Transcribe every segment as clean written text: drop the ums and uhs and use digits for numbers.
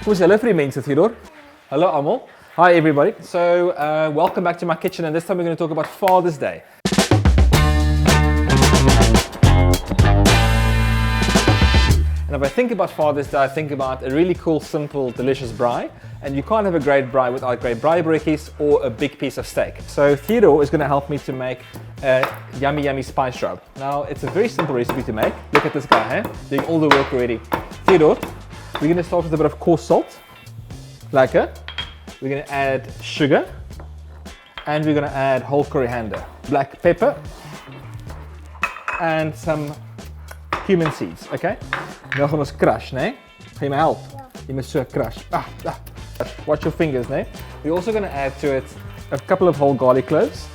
Hello Theodore. Hello Amol. Hi everybody. So welcome back to my kitchen, and this time we're going to talk about Father's Day. And if I think about Father's Day, I think about a really cool, simple, delicious braai. And you can't have a great braai without great braaibroodjies or a big piece of steak. So Theodore is going to help me to make a yummy, yummy spice rub. Now, it's a very simple recipe to make. Look at this guy, huh? Doing all the work already. Theodore, we're going to start with a bit of coarse salt. Lekker. We're going to add sugar. And we're going to add whole coriander, black pepper, and some cumin seeds, okay? Nou gaan ons crush, nee? Ga je me help? You must crush. Watch your fingers, nee? We're also going to add to it a couple of whole garlic cloves.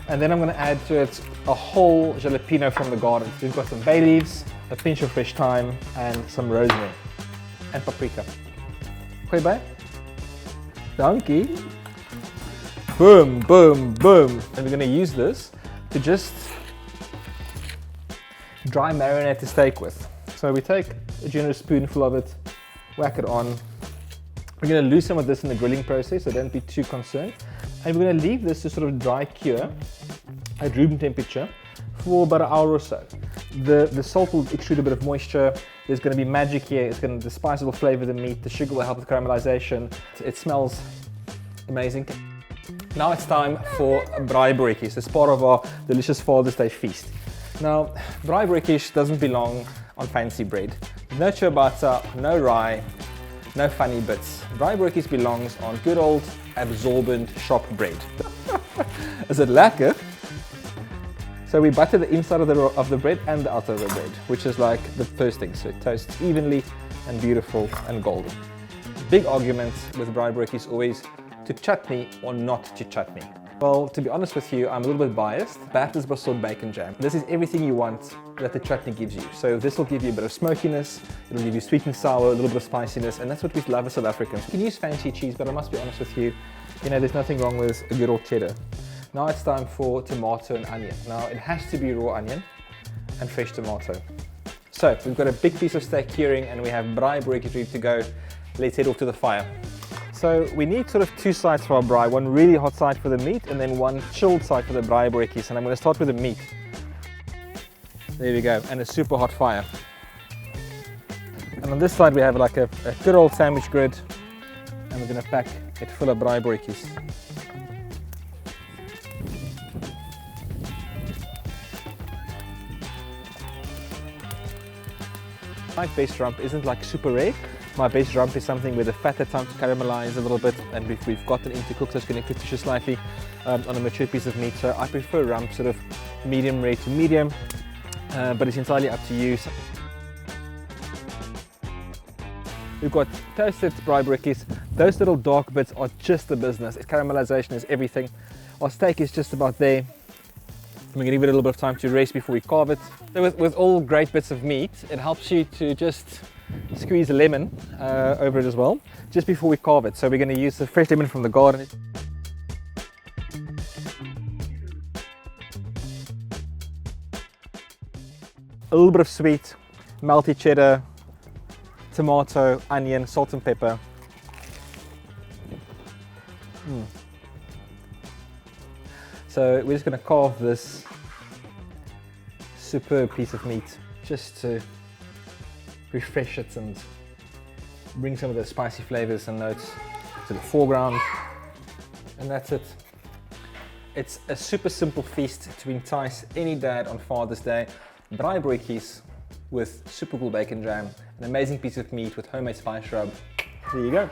And then I'm going to add to it a whole jalapeno from the garden. We've got some bay leaves, a pinch of fresh thyme, and some rosemary. And paprika. Gooi by? Dankie. Boom, boom, boom. And we're going to use this to just dry marinate the steak with. So we take a generous spoonful of it, whack it on. We're going to lose some of this in the grilling process, so don't be too concerned. And we're going to leave this to sort of dry cure at room temperature for about an hour or so. The salt will extrude a bit of moisture. There's going to be magic here. The spice will flavor the meat. The sugar will help with caramelization. It smells amazing. Now it's time for braaibroodjies. It's part of our delicious Father's Day feast. Now, braaibroodjies doesn't belong on fancy bread. No ciabatta, no rye, no funny bits. Braaibroodjies belongs on good old absorbent shop bread. Is it lekker? So we butter the inside of the bread and the outside of the bread, which is like the first thing. So it toasts evenly and beautiful and golden. Big argument with braaibroodjies always to chutney or not to chutney. Well, to be honest with you, I'm a little bit biased. Bertus Basson bacon jam. This is everything you want that the chutney gives you. So this will give you a bit of smokiness, it'll give you sweet and sour, a little bit of spiciness, and that's what we love as South Africans. You can use fancy cheese, but I must be honest with you, there's nothing wrong with a good old cheddar. Now it's time for tomato and onion. Now it has to be raw onion and fresh tomato. So we've got a big piece of steak curing and we have braaibroodjies ready to go. Let's head off to the fire. So we need sort of two sides for our braai, one really hot side for the meat and then one chilled side for the braaibroodjies. And I'm going to start with the meat. There we go, and a super hot fire. And on this side we have like a good old sandwich grid, and we're going to pack it full of braaibroodjies. My base rump isn't like super rare. My base rump is something where the fat had time to caramelize a little bit, and we've gotten into cook, so it's going to fish slightly on a mature piece of meat. So I prefer rump sort of medium rare to medium, but it's entirely up to you. We've got toasted braaibroodjies. Those little dark bits are just the business. Caramelization is everything. Our steak is just about there. We're going to give it a little bit of time to rest before we carve it. So with all great bits of meat, it helps you to just squeeze a lemon over it as well, just before we carve it. So we're going to use the fresh lemon from the garden. A little bit of sweet, melty cheddar, tomato, onion, salt and pepper. So we're just going to carve this superb piece of meat just to refresh it and bring some of the spicy flavors and notes to the foreground. And that's it. It's a super simple feast to entice any dad on Father's Day. Braaibroodjies with super cool bacon jam, an amazing piece of meat with homemade spice rub. There you go.